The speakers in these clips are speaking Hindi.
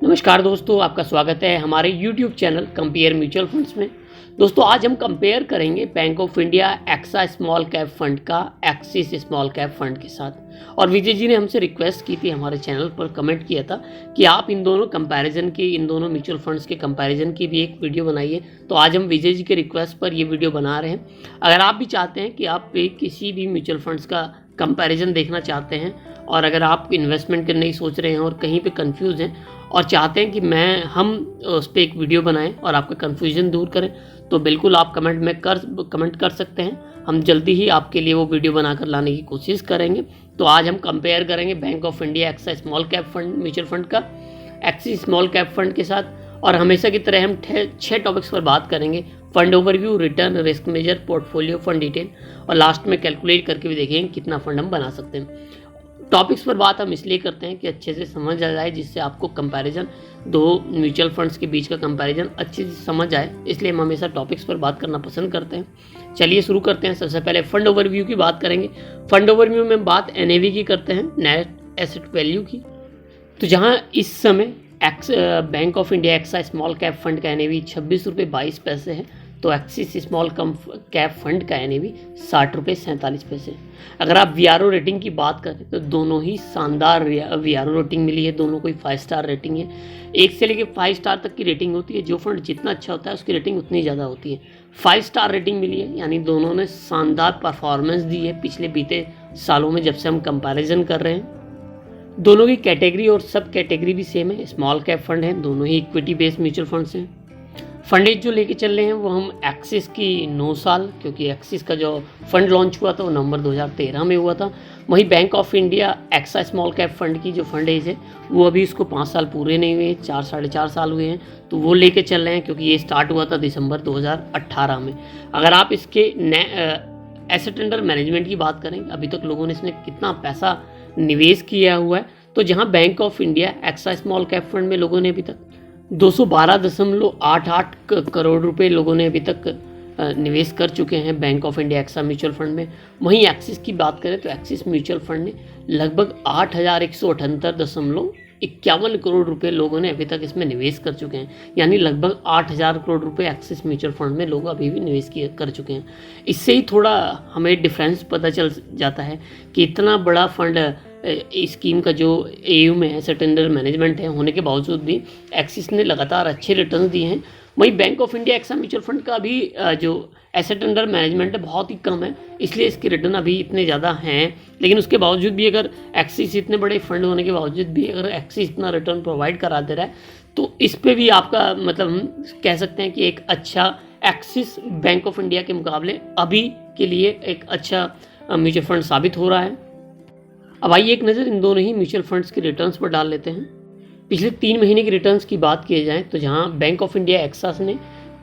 नमस्कार दोस्तों, आपका स्वागत है हमारे YouTube channel compare mutual funds में। दोस्तों आज हम कंपेयर करेंगे Bank of India AXA small cap fund का एक्सिस स्मॉल कैप फंड के साथ। और विजय जी ने हमसे रिक्वेस्ट की थी, हमारे चैनल पर कमेंट किया था कि आप इन दोनों कंपैरिजन की, इन दोनों म्यूचुअल फंड्स के कंपैरिजन की भी एक वीडियो बनाइए। तो आज हम विजय जी के रिक्वेस्ट पर ये वीडियो बना रहे हैं। अगर आप भी चाहते हैं कि आप किसी भी म्यूचुअल फंड्स का कंपैरिजन देखना चाहते हैं और अगर आप इन्वेस्टमेंट करने की सोच रहे हैं और कहीं पे कंफ्यूज हैं और चाहते हैं कि हम उस पर एक वीडियो बनाएं और आपका कन्फ्यूजन दूर करें, तो बिल्कुल आप कमेंट कर सकते हैं। हम जल्दी ही आपके लिए वो वीडियो बनाकर लाने की कोशिश करेंगे। तो आज हम कंपेयर करेंगे Bank of India AXA small cap fund mutual fund का एक्सिस स्मॉल कैप फंड के साथ। और हमेशा की तरह हम 6 टॉपिक्स पर बात करेंगे: fund overview, return, risk measure, portfolio, fund detail, और लास्ट में कैलकुलेट करके भी देखेंगे कितना फंड हम बना सकते हैं। टॉपिक्स पर बात हम इसलिए करते हैं कि अच्छे से समझ आ जाए, जिससे आपको कंपैरिजन, दो म्यूचुअल फंड्स के बीच का कंपैरिजन अच्छे से समझ आए। इसलिए हम हमेशा टॉपिक्स पर बात करना पसंद करते हैं। चलिए शुरू करते हैं। सबसे पहले फंड ओवरव्यू की बात करेंगे। फंड ओवरव्यू में बात NAV की करते हैं, नेट एसेट वैल्यू की। तो जहां इस समय Bank of India AXA small cap fund का NAV 26 रुपये 22 पैसे है, तो एक्सिस स्मॉल कैप फंड का NAV 60 रुपये 47 पैसे। अगर आप VRO रेटिंग की बात करें तो दोनों ही शानदार VRO रेटिंग मिली है। दोनों कोई 5 स्टार रेटिंग है। 1 से लेकर 5 स्टार तक की रेटिंग होती है। जो फंड जितना अच्छा होता है उसकी रेटिंग उतनी ज़्यादा होती है। 5 स्टार रेटिंग मिली है, यानी दोनों ने शानदार परफॉर्मेंस दी है पिछले बीते सालों में, जब से हम कंपेरिजन कर रहे हैं। दोनों की कैटेगरी और सब कैटेगरी भी सेम है, स्मॉल कैप फंड है। दोनों ही इक्विटी बेस्ड म्यूचुअल फंड्स हैं। फंड एज जो लेके चल रहे हैं वो हम एक्सिस की 9 साल, क्योंकि एक्सिस का जो फंड लॉन्च हुआ था वो नवंबर 2013 में हुआ था। वहीं Bank of India AXA small cap fund की जो फंड एज है वो अभी उसको 5 साल पूरे नहीं हुए, 4 साढ़े 4 साल हुए हैं। तो वो लेके चल रहे हैं, क्योंकि ये स्टार्ट हुआ था दिसंबर 2018 में। अगर आप इसके एसेट अंडर मैनेजमेंट की बात करें, अभी तक लोगों ने इसमें कितना पैसा निवेश किया हुआ है, तो जहां Bank of India AXA small cap fund में लोगों ने अभी तक 212.88 करोड़ रुपए लोगों ने अभी तक निवेश कर चुके हैं Bank of India AXA mutual fund में। वहीं एक्सिस की बात करें तो एक्सिस म्यूचुअल फंड ने लगभग 8,178.51 करोड़ रुपए लोगों ने अभी तक इसमें निवेश कर चुके हैं, यानी लगभग 8,000 करोड़ रुपए एक्सिस म्यूचुअल फंड में लोग अभी भी निवेश कर चुके हैं। इससे ही थोड़ा हमें डिफरेंस पता चल जाता है कि इतना बड़ा फंड स्कीम का जो AUM है, एसेट अंडर मैनेजमेंट है, होने के बावजूद भी एक्सिस ने लगातार अच्छे रिटर्न दिए हैं। वहीं Bank of India AXA mutual fund का भी जो एसेट अंडर मैनेजमेंट है बहुत ही कम है, इसलिए इसके रिटर्न अभी इतने ज़्यादा हैं। लेकिन उसके बावजूद भी, अगर एक्सिस इतने बड़े फंड होने के बावजूद भी अगर एक्सिस इतना रिटर्न प्रोवाइड करा दे रहा है, तो इस पर भी आपका मतलब हम कह सकते हैं कि एक अच्छा एक्सिस बैंक ऑफ इंडिया के मुकाबले अभी के लिए एक अच्छा म्यूचुअल फंड साबित हो रहा है। अब आइए एक नज़र इन दोनों ही म्यूचुअल फंड्स के रिटर्न्स पर डाल लेते हैं। पिछले 3 महीने के रिटर्न्स की बात की जाए तो जहां बैंक ऑफ इंडिया एक्सास ने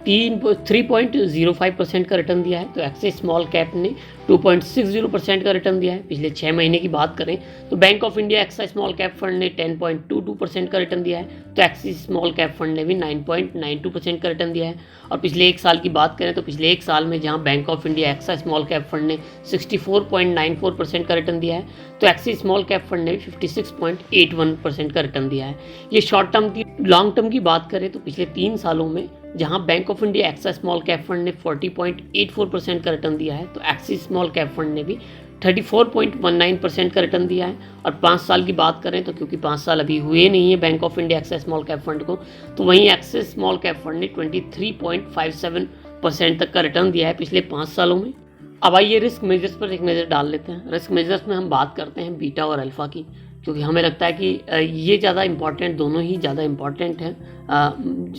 3.05% का रिटर्न दिया है, तो एक्सिस स्मॉल कैप ने 2.60% का रिटर्न दिया है। पिछले 6 महीने की बात करें तो Bank of India AXA small cap fund ने 10.22% का रिटर्न दिया है, तो एक्सिस स्मॉल कैप फंड ने भी 9.92% का रिटर्न दिया है। और पिछले 1 साल की बात करें तो पिछले 1 साल में जहां Bank of India AXA small cap fund ने 64.94% का रिटर्न दिया है, तो एक्सिस स्मॉल कैप फंड ने 56.81% का रिटर्न दिया है। ये शॉर्ट टर्म की। लॉन्ग टर्म की बात करें तो पिछले 3 सालों में जहां Bank of India AXA small cap fund ने 40.84% का रिटर्न दिया है, तो एक्सिस स्मॉल कैप फंड ने भी 34.19% का रिटर्न दिया है। और 5 साल की बात करें तो क्योंकि 5 साल अभी हुए नहीं है Bank of India AXA small cap fund को, तो वहीं एक्सिस स्मॉल कैप फंड ने 23.57% तक का रिटर्न दिया है पिछले 5 सालों में। अब आइए रिस्क मेजर्स पर एक नज़र डाल लेते हैं। रिस्क मेजर्स में हम बात करते हैं बीटा और अल्फा की, क्योंकि हमें लगता है कि ये ज़्यादा इम्पॉर्टेंट, दोनों ही ज़्यादा इम्पॉर्टेंट हैं।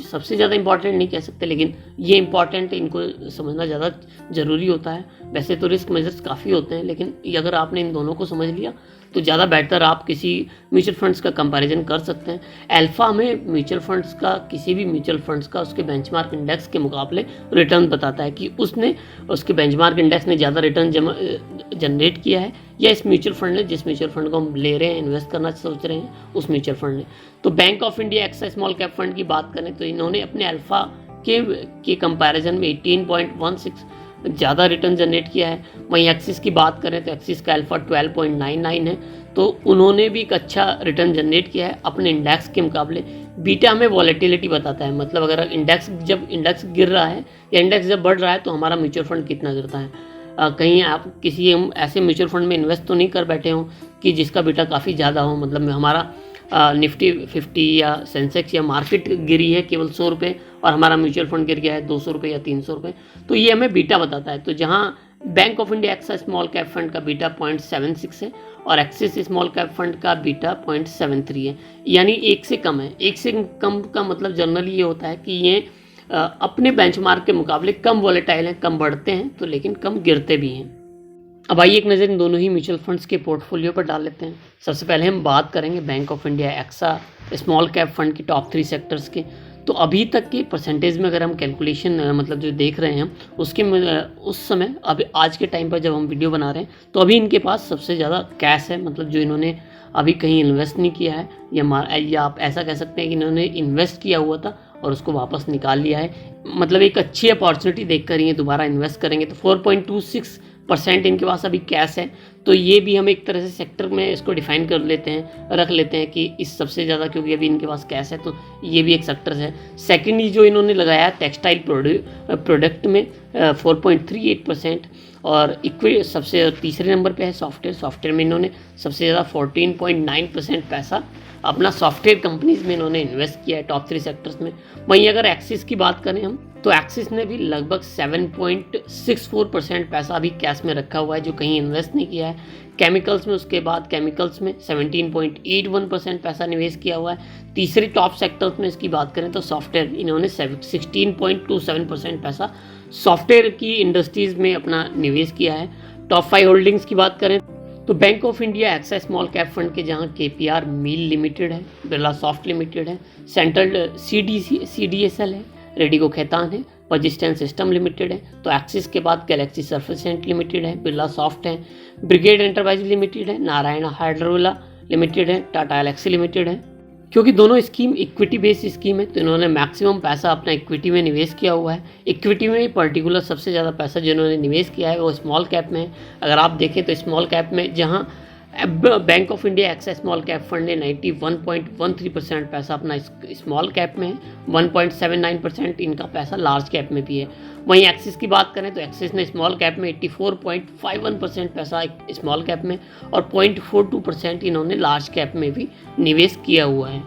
सबसे ज़्यादा इम्पॉर्टेंट नहीं कह सकते, लेकिन ये इम्पॉर्टेंट है, इनको समझना ज़्यादा ज़रूरी होता है। वैसे तो रिस्क मेजर्स काफ़ी होते हैं, लेकिन अगर आपने इन दोनों को समझ लिया तो ज़्यादा बेहतर आप किसी म्यूचुअल फंड्स का कंपैरिजन कर सकते हैं। अल्फा में म्यूचुअल फंड्स का, किसी भी म्यूचुअल फंड्स का उसके बेंचमार्क इंडेक्स के मुकाबले रिटर्न बताता है कि उसके बेंचमार्क इंडेक्स ने ज़्यादा रिटर्न जनरेट किया है, या इस म्यूचुअल फंड ने, जिस म्यूचुअल फंड को हम ले रहे हैं, इन्वेस्ट करना सोच रहे हैं, उस म्यूचुअल फंड ने। तो Bank of India AXA small cap fund की बात करें तो इन्होंने अपने अल्फा के कंपैरिजन में 18.16 ज़्यादा रिटर्न जनरेट किया है। वहीं एक्सिस की बात करें तो एक्सिस का अल्फा 12.99 है, तो उन्होंने भी एक अच्छा रिटर्न जनरेट किया है अपने इंडेक्स के मुकाबले। बीटा हमें वॉलेटिलिटी बताता है, मतलब अगर जब इंडेक्स गिर रहा है या इंडेक्स जब बढ़ रहा है तो हमारा म्यूचुअल फंड कितना गिरता है। कहीं आप किसी हम ऐसे म्यूचुअल फंड में इन्वेस्ट तो नहीं कर बैठे हों कि जिसका बीटा काफ़ी ज़्यादा हो, मतलब हमारा निफ्टी 50 या सेंसेक्स या मार्केट गिरी है केवल 100 रुपये और हमारा म्यूचुअल फंड गिर गया है 200 रुपये या 300 रुपये, तो ये हमें बीटा बताता है। तो जहाँ Bank of India AXA small cap fund का बीटा 0.76 है और एक्सिस स्मॉल कैप फंड का बीटा 0.73 है, यानी 1 से कम है। 1 से कम का मतलब जनरली ये होता है कि ये अपने बेंचमार्क के मुकाबले कम वॉलेटाइल हैं, कम बढ़ते हैं तो लेकिन कम गिरते भी हैं। अब आइए एक नज़र इन दोनों ही म्यूचुअल फंड्स के पोर्टफोलियो पर डाल लेते हैं। सबसे पहले हम बात करेंगे Bank of India AXA small cap fund की टॉप 3 सेक्टर्स के। तो अभी तक के परसेंटेज में अगर हम कैलकुलेशन मतलब जो देख रहे हैं उसके उस समय अभी आज के टाइम पर जब हम वीडियो बना रहे हैं तो अभी इनके पास सबसे ज़्यादा कैश है, मतलब जो इन्होंने अभी कहीं इन्वेस्ट नहीं किया है या आप ऐसा कह सकते हैं कि इन्होंने इन्वेस्ट किया हुआ था और उसको वापस निकाल लिया है, मतलब एक अच्छी अपॉर्चुनिटी देखकर ये दोबारा इन्वेस्ट करेंगे। तो 4.26% इनके पास अभी कैश है, तो ये भी हम एक तरह से सेक्टर में इसको डिफाइन कर लेते हैं, रख लेते हैं कि इस सबसे ज़्यादा, क्योंकि अभी इनके पास कैश है तो ये भी एक सेक्टर है। सेकेंडली जो इन्होंने लगाया टेक्सटाइल प्रोडक्ट में 4.38% और इक्विटी सबसे तीसरे नंबर पे है सॉफ्टवेयर में इन्होंने सबसे ज़्यादा 14.9% पैसा अपना सॉफ्टवेयर कंपनीज में इन्होंने इन्वेस्ट किया है टॉप 3 सेक्टर्स में। वहीं अगर एक्सिस की बात करें हम तो एक्सिस ने भी लगभग 7.64% पैसा अभी कैश में रखा हुआ है जो कहीं इन्वेस्ट नहीं किया है। केमिकल्स में उसके बाद केमिकल्स में 17.81% पैसा निवेश किया हुआ है। तीसरी टॉप सेक्टर्स में इसकी बात करें तो सॉफ्टवेयर, इन्होंने 16.27% पैसा सॉफ्टवेयर की इंडस्ट्रीज़ में अपना निवेश किया है। टॉप 5 होल्डिंग्स की बात करें तो Bank of India AXA small cap fund के जहां KPR मील लिमिटेड है, बिरला सॉफ्ट लिमिटेड है, सेंट्रल CDSL है, रेडिको खैतान है, पर्सिस्टेंट सिस्टम लिमिटेड है। तो एक्सिस के बाद गैलेक्सी सर्फेसेंट लिमिटेड है, बिरला सॉफ्ट है, ब्रिगेड एंटरप्राइज लिमिटेड है, नारायण हाइड्रोला लिमिटेड है, टाटा एलेक्सी लिमिटेड है। क्योंकि दोनों स्कीम इक्विटी बेस्ड स्कीम है तो इन्होंने मैक्सिमम पैसा अपना इक्विटी में निवेश किया हुआ है। इक्विटी में पर्टिकुलर सबसे ज़्यादा पैसा जिन्होंने निवेश किया है वो स्मॉल कैप में है। अगर आप देखें तो स्मॉल कैप में जहां Bank of India AXA small cap fund ने 91.13% पैसा अपना स्मॉल कैप में है, 1.79% इनका पैसा लार्ज कैप में भी है। वहीं एक्सिस की बात करें तो एक्सिस ने स्मॉल कैप में 84.51% पैसा स्मॉल कैप में और 0.42% इन्होंने लार्ज कैप में भी निवेश किया हुआ है।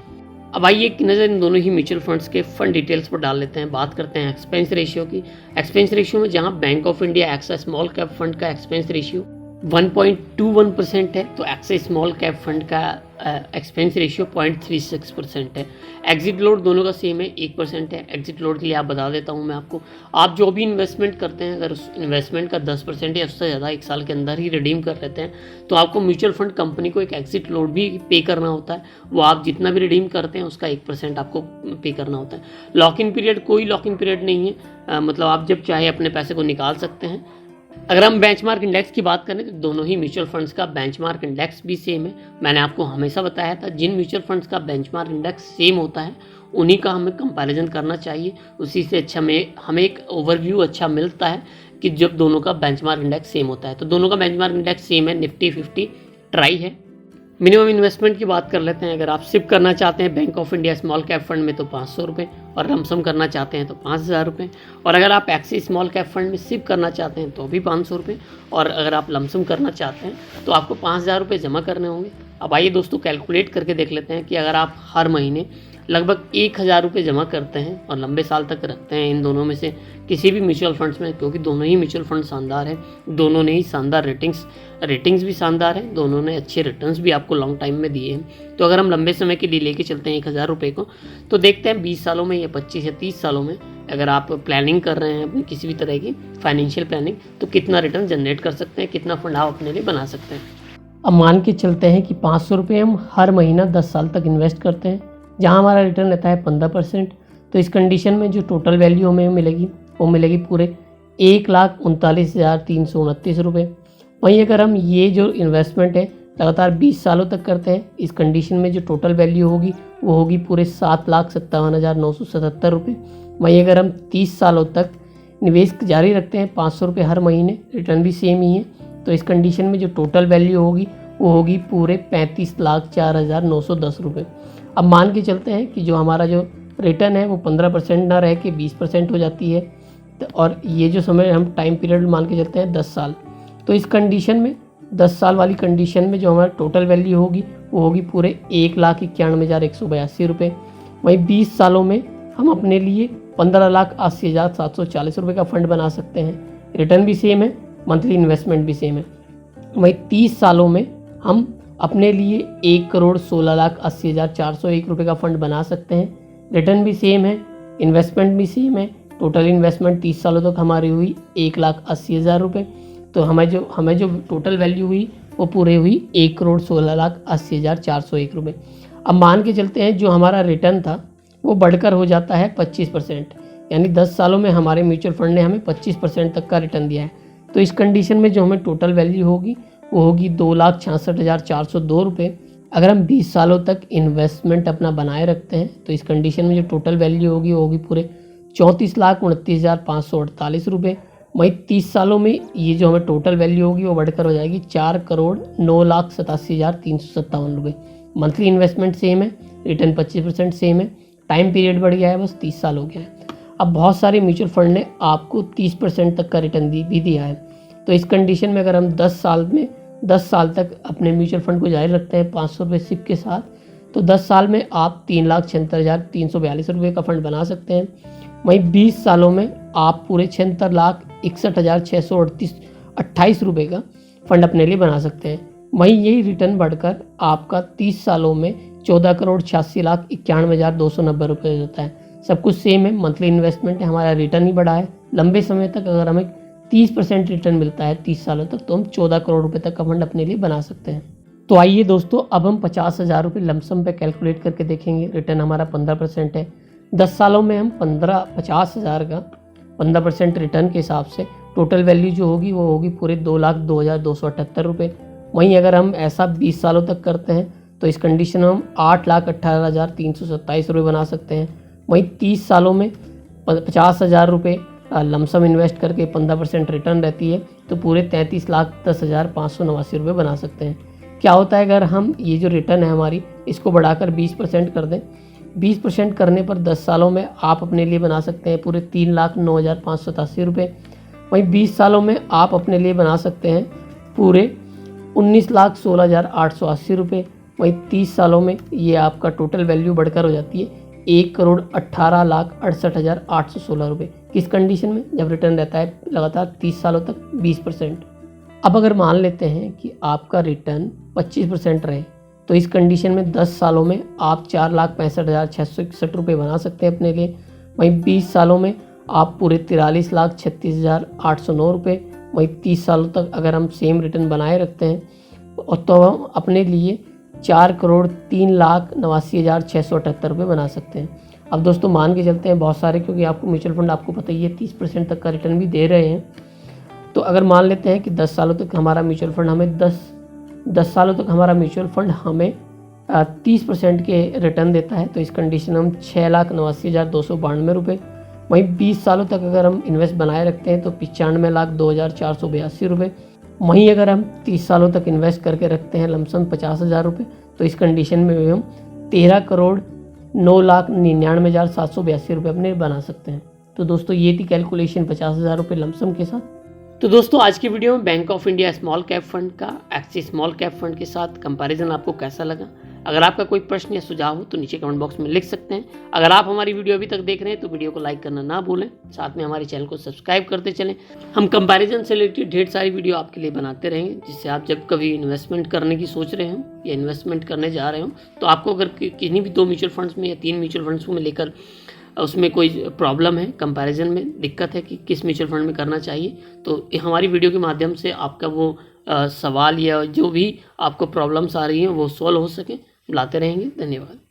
अब आइए एक नज़र इन दोनों ही म्यूचुअल फंड्स के फंड डिटेल्स पर डाल लेते हैं। बात करते हैं एक्सपेंस रेशियो की। एक्सपेंस रेशियो में जहां Bank of India AXA small cap fund का एक्सपेंस रेशियो 1.21% है तो एक्सा स्मॉल कैप फंड का एक्सपेंस रेशियो 0.36% है। एग्जिट लोड दोनों का सेम है, 1% है। एग्जिट लोड के लिए आप बता देता हूं मैं आपको, आप जो भी इन्वेस्टमेंट करते हैं अगर उस इन्वेस्टमेंट का 10% या उससे ज़्यादा 1 साल के अंदर ही रिडीम कर लेते हैं तो आपको म्यूचुअल फंड कंपनी को एक एग्जिट लोड भी पे करना होता है। वो आप जितना भी रिडीम करते हैं उसका 1% आपको पे करना होता है। लॉक इन पीरियड, कोई लॉक इन पीरियड नहीं है, मतलब आप जब चाहे अपने पैसे को निकाल सकते हैं। अगर हम बेंचमार्क इंडेक्स की बात करें तो दोनों ही म्यूचुअल फंड्स का बेंचमार्क इंडेक्स भी सेम है। मैंने आपको हमेशा बताया था जिन म्यूचुअल फंड्स का बेंचमार्क इंडेक्स सेम होता है उन्हीं का हमें कंपैरिजन करना चाहिए, उसी से अच्छा हमें एक ओवरव्यू अच्छा मिलता है कि जब दोनों का बेंचमार्क इंडेक्स सेम होता है। तो दोनों का बेंचमार्क इंडेक्स सेम है, निफ्टी 50 ट्राई है। मिनिमम इन्वेस्टमेंट की बात कर लेते हैं। अगर आप सिप करना चाहते हैं Bank of India small cap fund में तो 500 रुपये और लमसम करना चाहते हैं तो 5000 रुपये, और अगर आप एक्सिस स्मॉल कैप फंड में सिप करना चाहते हैं तो भी 500 रुपये, और अगर आप लमसम करना चाहते हैं तो आपको 5000 रुपये जमा करने होंगे। अब आइए दोस्तों कैलकुलेट करके देख लेते हैं कि अगर आप हर महीने लगभग 1000 रुपये जमा करते हैं और लंबे साल तक रखते हैं इन दोनों में से किसी भी म्यूचुअल फंड्स में, क्योंकि दोनों ही म्यूचुअल फंड शानदार है, दोनों ने ही शानदार रेटिंग्स भी शानदार है, दोनों ने अच्छे रिटर्न्स भी आपको लॉन्ग टाइम में दिए हैं। तो अगर हम लंबे समय के लिए लेके चलते हैं 1000 रुपये को तो देखते हैं 20 सालों में या 25 या 30 सालों में अगर आप प्लानिंग कर रहे हैं अपनी किसी भी तरह की फाइनेंशियल प्लानिंग तो कितना रिटर्न जनरेट कर सकते हैं, कितना फंड आप अपने लिए बना सकते हैं। अब मान के चलते हैं कि 500 रुपये हम हर महीना 10 साल तक इन्वेस्ट करते हैं जहां हमारा रिटर्न रहता है 15%। तो इस कंडीशन में जो टोटल वैल्यू हमें मिलेगी वो मिलेगी पूरे 1,39,329 रुपये। वहीं अगर हम ये जो इन्वेस्टमेंट है लगातार 20 सालों तक करते हैं इस कंडीशन में जो टोटल वैल्यू होगी वो होगी पूरे 7,57,977 रुपये। वहीं अगर हम 30 सालों तक निवेश जारी रखते हैं 500 रुपये हर महीने, रिटर्न भी सेम ही है, तो इस कंडीशन में जो टोटल वैल्यू होगी वो होगी पूरे 35,04,910 रुपये। अब मान के चलते हैं कि जो हमारा जो रिटर्न है वो 15% ना रह के 20% हो जाती है, और ये जो समय हम टाइम पीरियड मान के चलते हैं 10 साल। तो इस कंडीशन में 10 साल वाली कंडीशन में जो हमारा टोटल वैल्यू होगी वो होगी पूरे 1,91,182 रुपये। वहीं 20 सालों में हम अपने लिए 15,80,740 रुपये का फंड बना सकते हैं। रिटर्न भी सेम है, मंथली इन्वेस्टमेंट भी सेम है। वहीं 30 सालों में हम अपने लिए 1,16,80,401 रुपये का फंड बना सकते हैं। रिटर्न भी सेम है, इन्वेस्टमेंट भी सेम है। टोटल इन्वेस्टमेंट 30 सालों तक हमारी हुई 1,80,000 रुपये। तो हमें जो टोटल वैल्यू हुई वो पूरे हुई 1,16,80,401 रुपये। अब मान के चलते हैं जो हमारा रिटर्न था वो बढ़कर हो जाता है 25%, यानी 10 सालों में हमारे म्यूचुअल फंड ने हमें 25% तक का रिटर्न दिया है। तो इस कंडीशन में जो हमें टोटल वैल्यू होगी वो होगी 2,66,402 रुपये। अगर हम 20 सालों तक इन्वेस्टमेंट अपना बनाए रखते हैं तो इस कंडीशन में जो टोटल वैल्यू होगी वो होगी पूरे 34,29,548 रुपये। वहीं 30 सालों में ये जो हमें टोटल वैल्यू होगी वो बढ़कर हो जाएगी 4,09,87,357 रुपये। मंथली इन्वेस्टमेंट सेम है, रिटर्न 25% सेम है, टाइम पीरियड बढ़ गया है, बस 30 साल हो गया है। अब बहुत सारे म्यूचुअल फंड ने आपको 30% तक का रिटर्न भी दिया है। तो इस कंडीशन में अगर हम 10 साल तक अपने म्यूचुअल फंड को जारी रखते हैं 500 रुपये सिप के साथ, तो 10 साल में आप 3,76,342 रुपये का फंड बना सकते हैं। वहीं 20 सालों में आप पूरे 76,61,628 रुपये का फंड अपने लिए बना सकते हैं। वहीं यही रिटर्न बढ़कर आपका 30 सालों में 14,86,91,290 रुपये हो जाता है। सब कुछ सेम है, मंथली इन्वेस्टमेंट है, हमारा रिटर्न ही बढ़ा है। लंबे समय तक अगर हमें 30% रिटर्न मिलता है 30 सालों तक, तो हम 14 करोड़ रुपए तक का फंड अपने लिए बना सकते हैं। तो आइए दोस्तों, अब हम 50,000 रुपये लमसम पे कैलकुलेट करके देखेंगे। रिटर्न हमारा 15% है। 10 सालों में हम 50,000 का 15% रिटर्न के हिसाब से टोटल वैल्यू जो होगी वो होगी पूरे 2,02,278 रुपये। वहीं अगर हम ऐसा 20 सालों तक करते हैं तो इस कंडीशन में हम 8,18,327 रुपये बना सकते हैं। वहीं 30 सालों में 50,000 रुपये लमसम इन्वेस्ट करके 15% रिटर्न रहती है, तो पूरे 33,10,589 रुपये बना सकते हैं। क्या होता है अगर हम ये जो रिटर्न है हमारी इसको बढ़ाकर 20% कर दें? 20% करने पर 10 सालों में आप अपने लिए बना सकते हैं पूरे 3,09,587 रुपये। वहीं 20 सालों में आप अपने लिए बना सकते हैं पूरे 19,16,880 रुपये। वहीं 30 सालों में ये आपका टोटल वैल्यू बढ़कर हो जाती है 1,18,68,816 रुपये। किस कंडीशन में? जब रिटर्न रहता है लगातार 30 सालों तक 20%। अब अगर मान लेते हैं कि आपका रिटर्न 25% रहे, तो इस कंडीशन में 10 सालों में आप 4,65,661 रुपये बना सकते हैं अपने लिए। वहीं 20 सालों में आप पूरे 43,36,809 रुपये। वहीं 30 सालों तक अगर हम सेम रिटर्न बनाए रखते हैं तो हम अपने लिए 4,03,89,678 रुपये बना सकते हैं। अब दोस्तों मान के चलते हैं बहुत सारे, क्योंकि आपको म्यूचुअल फंड आपको पता ही है 30% तक का रिटर्न भी दे रहे हैं। तो अगर मान लेते हैं कि 10 सालों तक हमारा म्यूचुअल फंड हमें 10 सालों तक हमारा म्यूचुअल फंड हमें 30% के रिटर्न देता है, तो इस कंडीशन में हम 6,89,292 रुपये। वहीं 20 सालों तक अगर हम इन्वेस्ट बनाए रखते हैं तो 95,02,482 रुपये। वहीं अगर हम 30 सालों तक इन्वेस्ट करके रखते हैं लमसम 50,000 रुपये, तो इस कंडीशन में भी हम 13,09,99,782 रुपये अपने बना सकते हैं। तो दोस्तों ये थी कैलकुलेशन 50,000 रुपये लमसम के साथ। तो दोस्तों आज की वीडियो में bank of India small cap fund का एक्सिस स्मॉल कैप फंड के साथ कंपैरिजन आपको कैसा लगा? अगर आपका कोई प्रश्न या सुझाव हो तो नीचे कमेंट बॉक्स में लिख सकते हैं। अगर आप हमारी वीडियो अभी तक देख रहे हैं तो वीडियो को लाइक करना ना भूलें, साथ में हमारे चैनल को सब्सक्राइब करते चलें। हम कंपैरिजन से रिलेटेड ढेर सारी वीडियो आपके लिए बनाते रहेंगे, जिससे आप जब कभी इन्वेस्टमेंट करने की सोच रहे हो या इन्वेस्टमेंट करने जा रहे हो, तो आपको अगर किन्हीं भी 2 म्यूचुअल फंड्स में या 3 म्यूचुअल फंड्स में लेकर उसमें कोई प्रॉब्लम है, कंपैरिजन में दिक्कत है कि किस म्यूचुअल फंड में करना चाहिए, तो हमारी वीडियो के माध्यम से आपका वो सवाल या जो भी आपको प्रॉब्लम्स आ रही हैं वो सॉल्व हो सके, बुलाते रहेंगे। धन्यवाद।